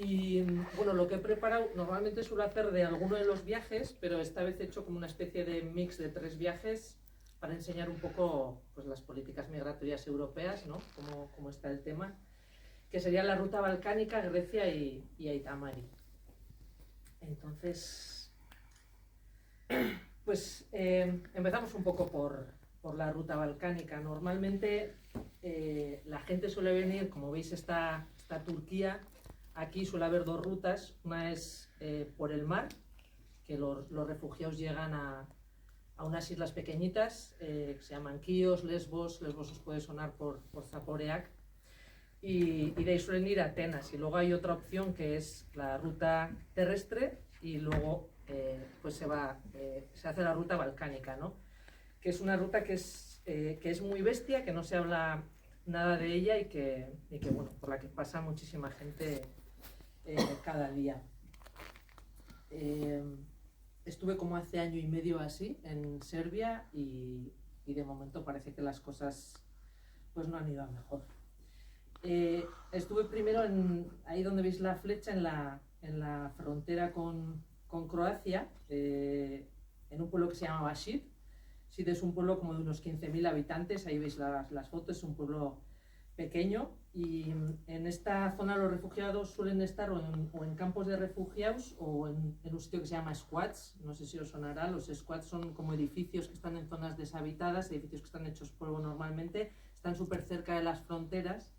Y bueno, lo que he preparado normalmente suelo hacer de alguno de los viajes, pero esta vez he hecho como una especie de mix de 3 viajes para enseñar un poco pues, las políticas migratorias europeas, ¿no? Cómo está el tema, que sería la ruta balcánica, Grecia y Aitamari. Entonces, pues empezamos un poco por la ruta balcánica. Normalmente la gente suele venir, como veis está Turquía. Aquí suele haber 2 rutas, una es por el mar, que los refugiados llegan a unas islas pequeñitas que se llaman Kíos, Lesbos os puede sonar por Zaporeac, y de ahí suelen ir a Atenas. Y luego hay otra opción que es la ruta terrestre y luego pues se hace la ruta balcánica, ¿no? Que es una ruta que es muy bestia, que no se habla nada de ella y que bueno, por la que pasa muchísima gente cada día. Estuve como hace año y medio así en Serbia y de momento parece que las cosas pues no han ido a mejor. Estuve primero ahí donde veis la flecha, en la frontera con Croacia, en un pueblo que se llama Bashir. Sid es un pueblo como de unos 15.000 habitantes, ahí veis las fotos, es un pueblo pequeño, y en esta zona los refugiados suelen estar o en campos de refugiados o en un sitio que se llama squats. No sé si os sonará. Los squats son como edificios que están en zonas deshabitadas, edificios que están hechos polvo normalmente, están súper cerca de las fronteras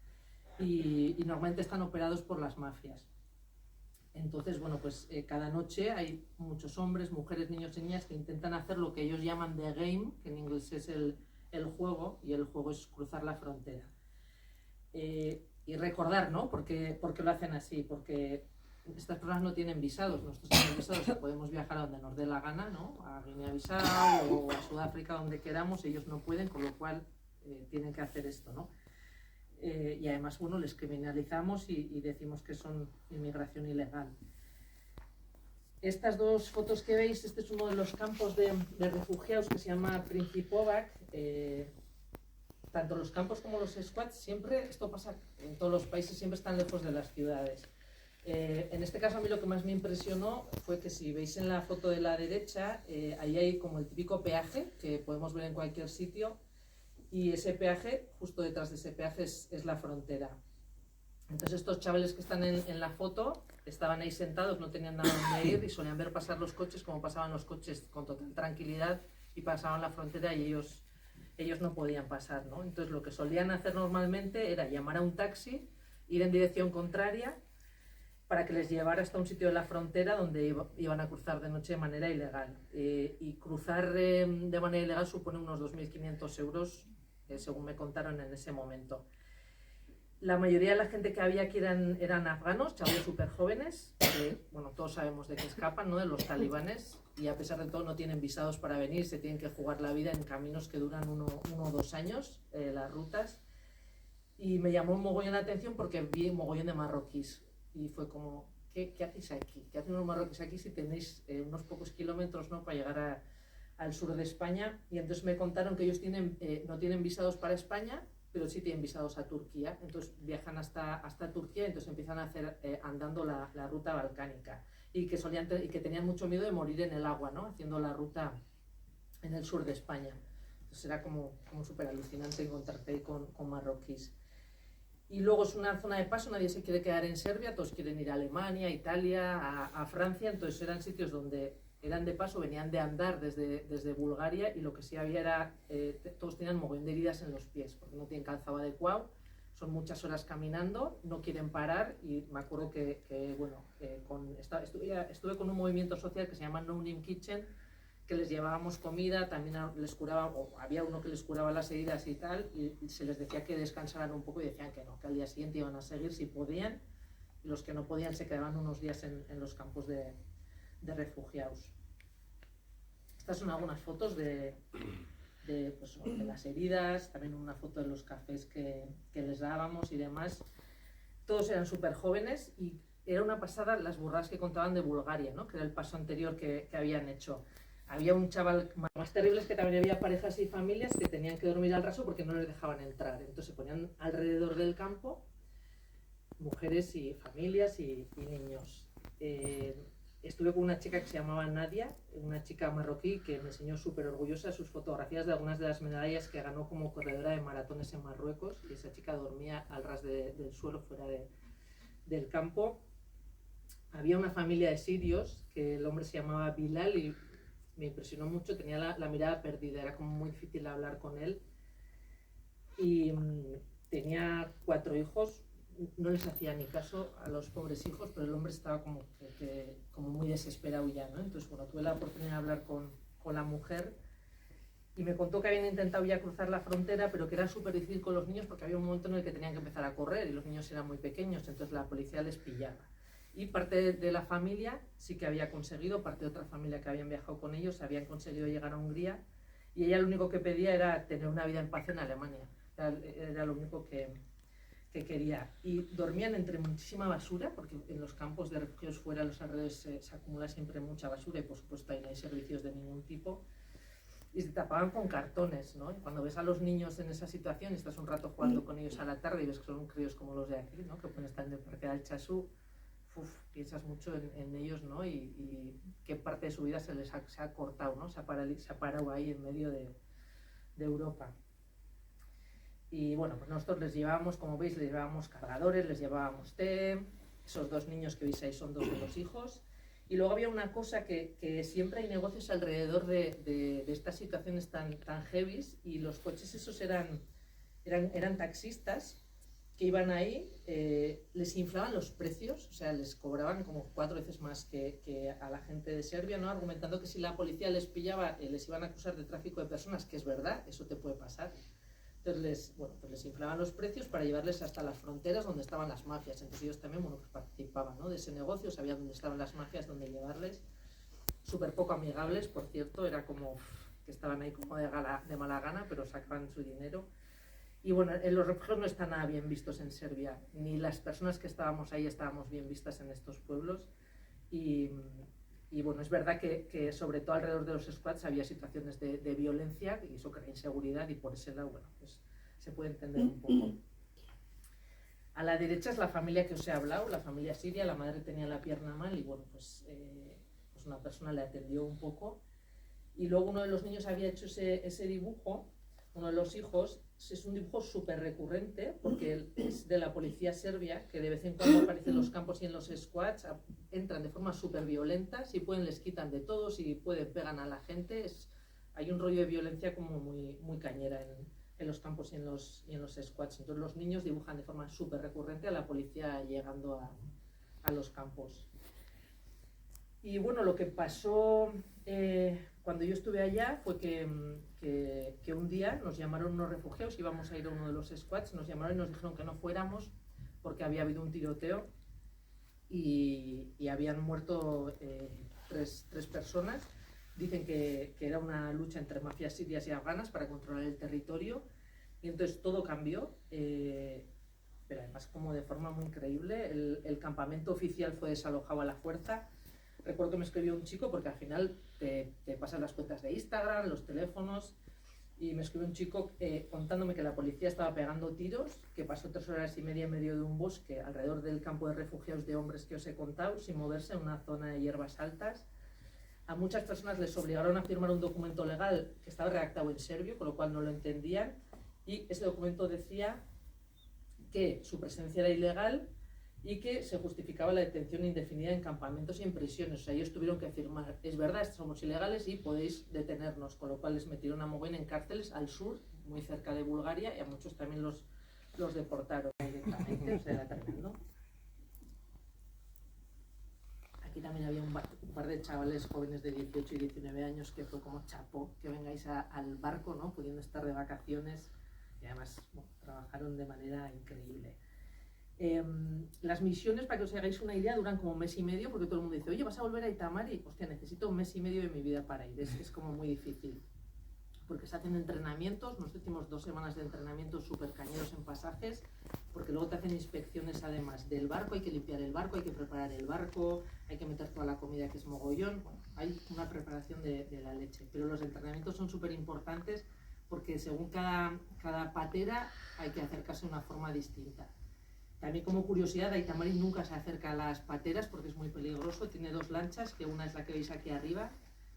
y normalmente están operados por las mafias. Entonces, bueno, pues cada noche hay muchos hombres, mujeres, niños y niñas que intentan hacer lo que ellos llaman the game, que en inglés es el juego, y el juego es cruzar la frontera. Y recordar, ¿no? ¿Por qué lo hacen así? Porque estas personas no tienen visados. Nosotros tenemos visados y podemos viajar a donde nos dé la gana, ¿no? A Guinea-Bissau o a Sudáfrica, donde queramos. Ellos no pueden, con lo cual tienen que hacer esto, ¿no? Y además, bueno, les criminalizamos y decimos que son inmigración ilegal. Estas 2 fotos que veis, este es uno de los campos de refugiados que se llama Principovac. Tanto los campos como los squats, siempre, esto pasa en todos los países, siempre están lejos de las ciudades. En este caso a mí lo que más me impresionó fue que si veis en la foto de la derecha, ahí hay como el típico peaje que podemos ver en cualquier sitio, y ese peaje, justo detrás de ese peaje es la frontera. Entonces estos chavales que están en la foto estaban ahí sentados, no tenían nada donde ir y solían ver pasar los coches como pasaban los coches con total tranquilidad, y pasaban la frontera y ellos no podían pasar, ¿no? Entonces lo que solían hacer normalmente era llamar a un taxi, ir en dirección contraria para que les llevara hasta un sitio de la frontera donde iban a cruzar de noche de manera ilegal. Y cruzar de manera ilegal supone unos 2.500 euros, según me contaron en ese momento. La mayoría de la gente que había aquí eran afganos, chavales súper jóvenes, que, bueno, todos sabemos de qué escapan, ¿no? De los talibanes, y a pesar de todo no tienen visados para venir, se tienen que jugar la vida en caminos que duran 1 o 2 años, las rutas. Y me llamó un mogollón la atención porque vi un mogollón de marroquíes, y fue como, ¿qué hacéis aquí? ¿Qué hacen los marroquíes aquí si tenéis unos pocos kilómetros, ¿no? Para llegar al sur de España? Y entonces me contaron que ellos no tienen visados para España, pero sí tienen visados a Turquía. Entonces viajan hasta Turquía y entonces empiezan a hacer andando la ruta balcánica, y que tenían mucho miedo de morir en el agua, ¿no? Haciendo la ruta en el sur de España. Entonces era como súper alucinante encontrarte ahí con marroquíes. Y luego es una zona de paso, nadie se quiere quedar en Serbia, todos quieren ir a Alemania, Italia, a Francia. Entonces eran sitios donde eran de paso, venían de andar desde Bulgaria, y lo que sí había era, todos tenían mogollón de heridas en los pies, porque no tienen calzado adecuado, son muchas horas caminando, no quieren parar. Y me acuerdo que bueno, estuve con un movimiento social que se llama No Name Kitchen, que les llevábamos comida, también les curaba, o había uno que les curaba las heridas y tal, y se les decía que descansaran un poco y decían que no, que al día siguiente iban a seguir si podían, y los que no podían se quedaban unos días en los campos de refugiados. Estas son algunas fotos de las heridas, también una foto de los cafés que les dábamos y demás. Todos eran súper jóvenes y era una pasada las burradas que contaban de Bulgaria, ¿no? Que era el paso anterior que habían hecho. Había un chaval más terrible, es que también había parejas y familias que tenían que dormir al raso porque no les dejaban entrar. Entonces se ponían alrededor del campo mujeres y familias y niños. Estuve con una chica que se llamaba Nadia, una chica marroquí que me enseñó súper orgullosa sus fotografías de algunas de las medallas que ganó como corredora de maratones en Marruecos, y esa chica dormía al ras del suelo fuera del campo. Había una familia de sirios que el hombre se llamaba Bilal y me impresionó mucho, tenía la mirada perdida, era como muy difícil hablar con él, y tenía 4 hijos. No les hacía ni caso a los pobres hijos, pero el hombre estaba como muy desesperado ya, ¿no? Entonces, bueno, tuve la oportunidad de hablar con la mujer y me contó que habían intentado ya cruzar la frontera, pero que era súper difícil con los niños porque había un momento en el que tenían que empezar a correr y los niños eran muy pequeños, entonces la policía les pillaba. Y parte de la familia sí que había conseguido, parte de otra familia que habían viajado con ellos, habían conseguido llegar a Hungría, y ella lo único que pedía era tener una vida en paz en Alemania. Era lo único que quería. Y dormían entre muchísima basura, porque en los campos de refugios fuera, a los alrededores, se acumula siempre mucha basura y por supuesto ahí no hay servicios de ningún tipo. Y se tapaban con cartones, ¿no? Y cuando ves a los niños en esa situación, estás un rato jugando con ellos a la tarde y ves que son críos como los de aquí, ¿no? Que pueden estar en el Parque del Chasú, piensas mucho en ellos, ¿no? Y qué parte de su vida se ha cortado, ¿no? Se ha parado ahí en medio de Europa. Y bueno, pues nosotros les llevábamos, como veis, les llevábamos cargadores, les llevábamos té. Esos 2 niños que veis ahí son 2 de los hijos. Y luego había una cosa que siempre hay negocios alrededor de estas situaciones tan heavies, y los coches esos eran taxistas que iban ahí, les inflaban los precios, o sea, les cobraban como 4 veces más que a la gente de Serbia, ¿no? Argumentando que si la policía les pillaba, les iban a acusar de tráfico de personas, que es verdad, eso te puede pasar. Entonces les inflaban los precios para llevarles hasta las fronteras donde estaban las mafias. Entonces ellos también, pues participaban, ¿no? De ese negocio, sabían dónde estaban las mafias, dónde llevarles. Súper poco amigables, por cierto, era como que estaban ahí como de mala gana, pero sacaban su dinero. Y bueno, los refugios no están nada bien vistos en Serbia, ni las personas que estábamos ahí estábamos bien vistas en estos pueblos. Y bueno, es verdad que sobre todo alrededor de los squats había situaciones de violencia, y eso crea inseguridad, y por ese lado, bueno, pues se puede entender un poco. A la derecha es la familia que os he hablado, la familia siria. La madre tenía la pierna mal y bueno, pues una persona le atendió un poco. Y luego uno de los niños había hecho ese dibujo, uno de los hijos. Es un dibujo súper recurrente porque es de la policía serbia, que de vez en cuando aparece en los campos y en los squats, entran de forma súper violenta, si pueden les quitan de todo, si pueden pegan a la gente. Hay un rollo de violencia como muy cañera en los campos y en los squats. Entonces los niños dibujan de forma súper recurrente a la policía llegando a los campos. Y bueno, lo que pasó cuando yo estuve allá fue que un día nos llamaron unos refugiados, íbamos a ir a uno de los squats, nos llamaron y nos dijeron que no fuéramos porque había habido un tiroteo y habían muerto 3 personas. Dicen que era una lucha entre mafias sirias y afganas para controlar el territorio, y entonces todo cambió, pero además como de forma muy increíble. El campamento oficial fue desalojado a la fuerza. Recuerdo que me escribió un chico, porque al final te pasan las cuentas de Instagram, los teléfonos, y me escribió un chico contándome que la policía estaba pegando tiros, que pasó 3 horas y media en medio de un bosque alrededor del campo de refugiados de hombres que os he contado, sin moverse, en una zona de hierbas altas. A muchas personas les obligaron a firmar un documento legal que estaba redactado en serbio, con lo cual no lo entendían, y ese documento decía que su presencia era ilegal y que se justificaba la detención indefinida en campamentos y en prisiones. O sea, ellos tuvieron que firmar: es verdad, somos ilegales y podéis detenernos, con lo cual les metieron a Moguén en cárceles al sur, muy cerca de Bulgaria, y a muchos también los deportaron directamente. O sea, era tremendo. Aquí también había un par de chavales jóvenes de 18 y 19 años que fue como chapó que vengáis al barco, ¿no? Pudiendo estar de vacaciones, y además trabajaron de manera increíble. Las misiones, para que os hagáis una idea, duran como 1 mes y medio, porque todo el mundo dice: oye, ¿vas a volver a Itamar? Y hostia, necesito 1 mes y medio de mi vida para ir. Es como muy difícil, porque se hacen entrenamientos. Nosotros hicimos 2 semanas de entrenamientos súper cañeros en pasajes, porque luego te hacen inspecciones además del barco, hay que limpiar el barco, hay que preparar el barco, hay que meter toda la comida, que es mogollón. Bueno, hay una preparación de la leche, pero los entrenamientos son súper importantes porque según cada patera hay que acercarse de una forma distinta. También como curiosidad, Aitamari nunca se acerca a las pateras porque es muy peligroso. Tiene 2 lanchas, que una es la que veis aquí arriba,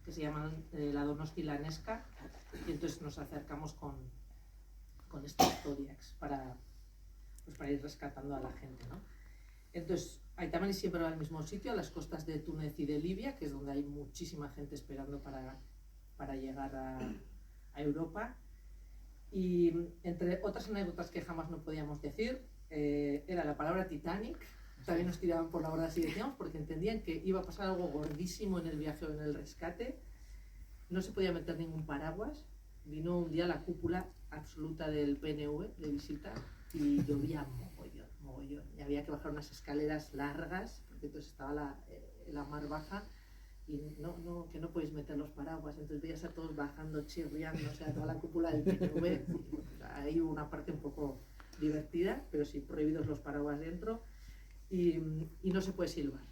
que se llaman la Donosti Lanesca, y entonces nos acercamos con estos Zodiacs para ir rescatando a la gente, ¿no? Entonces, Aitamari siempre va al mismo sitio, a las costas de Túnez y de Libia, que es donde hay muchísima gente esperando para llegar a Europa. Y entre otras anécdotas que jamás no podíamos decir, era la palabra Titanic. También nos tiraban por la borda si decíamos, porque entendían que iba a pasar algo gordísimo en el viaje o en el rescate. No se podía meter ningún paraguas. Vino un día la cúpula absoluta del PNV de visita y llovía mogollón. Y había que bajar unas escaleras largas, porque entonces estaba la mar baja y que no podéis meter los paraguas. Entonces veías a todos bajando, chirriando, o sea, toda la cúpula del PNV. Ahí hubo una parte un poco divertida, pero sí prohibidos los paraguas dentro. Y no se puede silbar.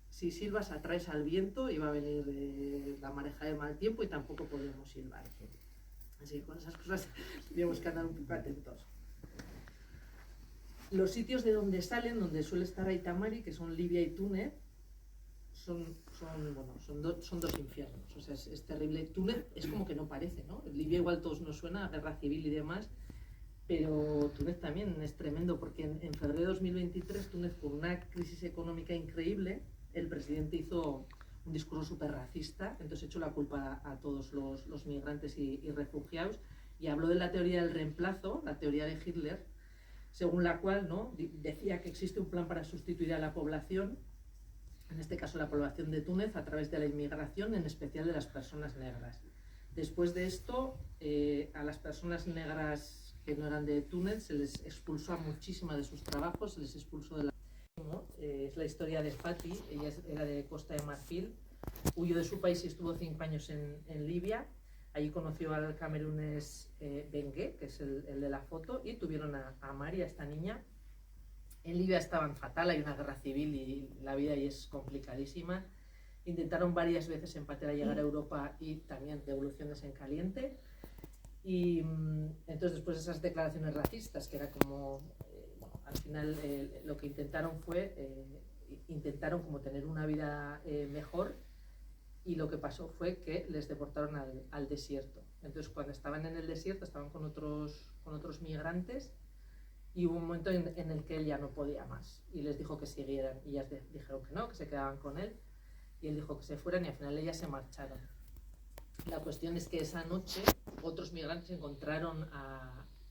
Si silbas atraes al viento y va a venir la mareja de mal tiempo y tampoco podemos silbar. Así que con esas cosas tenemos que andar un poco atentos. Los sitios de donde salen, donde suele estar Aitamari, que son Libia y Túnez, son 2 infiernos. O sea, es terrible. Túnez es como que no parece, ¿no? Libia igual todos nos suena, guerra civil y demás, pero Túnez también es tremendo, porque en febrero de 2023 Túnez, con una crisis económica increíble, el presidente hizo un discurso súper racista, entonces echó la culpa a todos los migrantes y refugiados, y habló de la teoría del reemplazo, la teoría de Hitler, según la cual, ¿no?, decía que existe un plan para sustituir a la población, en este caso la población de Túnez, a través de la inmigración, en especial de las personas negras. Después de esto, a las personas negras que no eran de Túnez se les expulsó a muchísimas de sus trabajos, se les expulsó de la... Es la historia de Fati. Ella era de Costa de Marfil, huyó de su país y estuvo 5 años en Libia. Allí conoció al camerunés Bengué, que es el de la foto, y tuvieron a María, esta niña. En Libia estaban fatal, hay una guerra civil y la vida ahí es complicadísima. Intentaron varias veces en patera llegar a Europa y también devoluciones en caliente. Y entonces, después de esas declaraciones racistas, que era como, al final lo que intentaron fue, intentaron como tener una vida mejor, y lo que pasó fue que les deportaron al desierto. Entonces, cuando estaban en el desierto, estaban con otros migrantes, y hubo un momento en el que él ya no podía más, y les dijo que siguieran, y ellas dijeron que no, que se quedaban con él, y él dijo que se fueran, y al final ellas se marcharon. La cuestión es que esa noche otros migrantes encontraron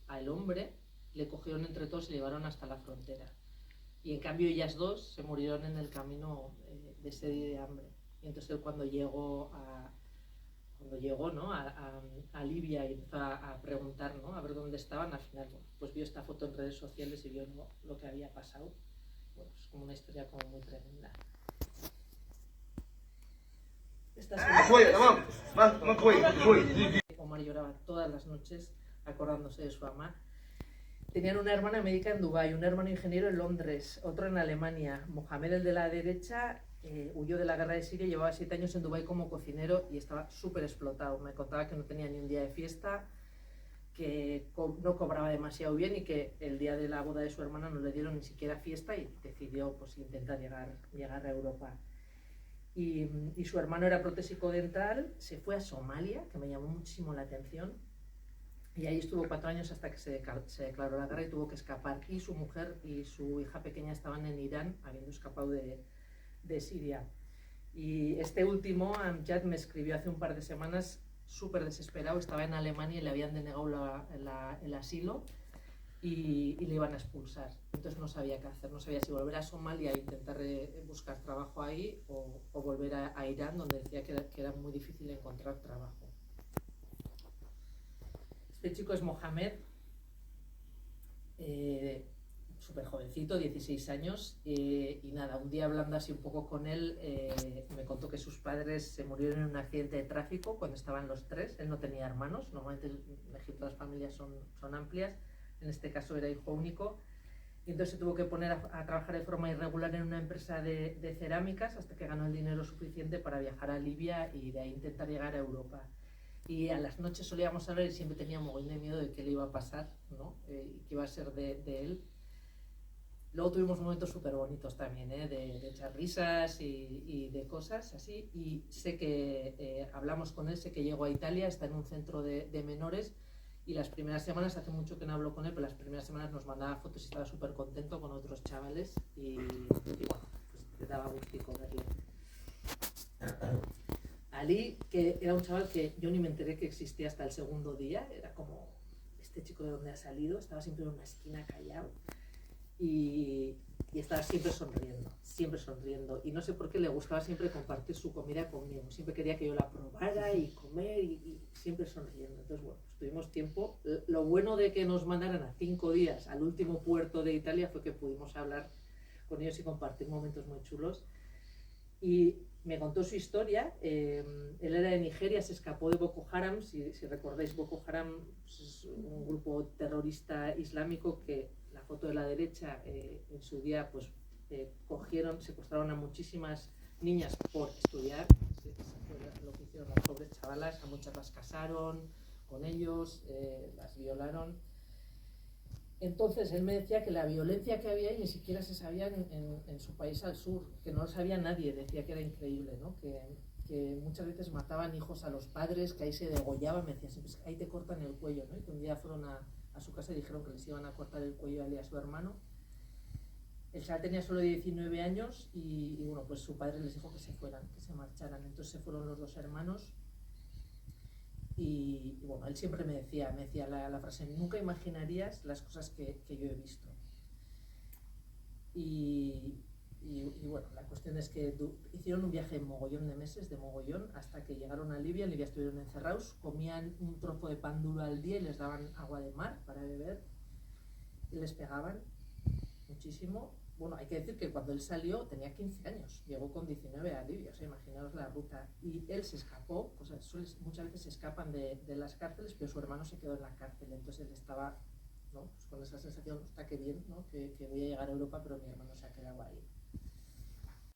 al hombre, le cogieron entre todos y le llevaron hasta la frontera. Y en cambio ellas 2 se murieron en el camino de sed y de hambre. Y entonces él cuando llegó, ¿no?, a Libia y empezó a preguntar, ¿no?, a ver dónde estaban, al final pues vio esta foto en redes sociales y vio lo que había pasado. Bueno, es como una historia como muy tremenda. Omar lloraba todas las noches acordándose de su mamá. Tenían una hermana médica en Dubái, un hermano ingeniero en Londres, otro en Alemania. Mohamed, el de la derecha, huyó de la guerra de Siria, llevaba 7 años en Dubái como cocinero y estaba súper explotado. Me contaba que no tenía ni un día de fiesta, que no cobraba demasiado bien y que el día de la boda de su hermana no le dieron ni siquiera fiesta y decidió pues intentar llegar a Europa. Y su hermano era protésico dental, se fue a Somalia, que me llamó muchísimo la atención, y ahí estuvo 4 años hasta que se declaró la guerra y tuvo que escapar. Y su mujer y su hija pequeña estaban en Irán, habiendo escapado de Siria. Y este último, Amjad, me escribió hace un par de semanas súper desesperado, estaba en Alemania y le habían denegado el asilo y le iban a expulsar. Entonces no sabía qué hacer, no sabía si volver a Somalia e intentar buscar trabajo ahí o volver a Irán, donde decía que era muy difícil encontrar trabajo. Este chico es Mohamed, súper jovencito, 16 años, y nada, un día hablando así un poco con él, me contó que sus padres se murieron en un accidente de tráfico cuando estaban los 3, él no tenía hermanos, normalmente en Egipto las familias son amplias, en este caso era hijo único, y entonces se tuvo que poner a trabajar de forma irregular en una empresa de cerámicas hasta que ganó el dinero suficiente para viajar a Libia y de ahí intentar llegar a Europa. Y a las noches solíamos hablar y siempre tenía mogollón de miedo de qué le iba a pasar, ¿no? Y qué iba a ser de él. Luego tuvimos momentos súper bonitos también, de echar risas y de cosas así. Y sé que hablamos con él, sé que llegó a Italia, está en un centro de menores. Y las primeras semanas, hace mucho que no hablo con él, pero las primeras semanas nos mandaba fotos y estaba súper contento con otros chavales. Y bueno, pues le daba gustico verle. Ali, que era un chaval que yo ni me enteré que existía hasta el segundo día, era como, este chico de dónde ha salido, estaba siempre en una esquina callado y estaba siempre sonriendo y no sé por qué le gustaba siempre compartir su comida conmigo, siempre quería que yo la probara y comer y siempre sonriendo. Entonces bueno, pues tuvimos tiempo. Lo bueno de que nos mandaran a 5 días al último puerto de Italia fue que pudimos hablar con ellos y compartir momentos muy chulos. Y me contó su historia. Él era de Nigeria, se escapó de Boko Haram. Si recordáis, Boko Haram es un grupo terrorista islámico que, la foto de la derecha, en su día pues cogieron, secuestraron a muchísimas niñas por estudiar. Eso fue lo que hicieron las pobres chavalas, a muchas las casaron con ellos, las violaron. Entonces él me decía que la violencia que había ahí ni siquiera se sabía en su país al sur, que no lo sabía nadie, decía que era increíble, ¿no? Que muchas veces mataban hijos a los padres, que ahí se degollaban. Me decía siempre, ahí te cortan el cuello, ¿no? Y que un día fueron a su casa y dijeron que les iban a cortar el cuello a él y a su hermano. El chaval tenía solo 19 años y bueno, pues su padre les dijo que se fueran, que se marcharan. Entonces se fueron los dos hermanos. Y bueno, él siempre me decía la frase, nunca imaginarías las cosas que yo he visto. Y bueno, la cuestión es que hicieron un viaje en mogollón de meses, de mogollón, hasta que llegaron a Libia. En Libia estuvieron encerrados, comían un trozo de pan duro al día y les daban agua de mar para beber. Y les pegaban muchísimo. Bueno, hay que decir que cuando él salió tenía 15 años, llegó con 19 a Libia, o sea, imaginaos la ruta. Y él se escapó, pues muchas veces se escapan de las cárceles, pero su hermano se quedó en la cárcel, entonces él estaba, ¿no? Pues con esa sensación, está que bien, ¿no? Que voy a llegar a Europa, pero mi hermano se ha quedado ahí.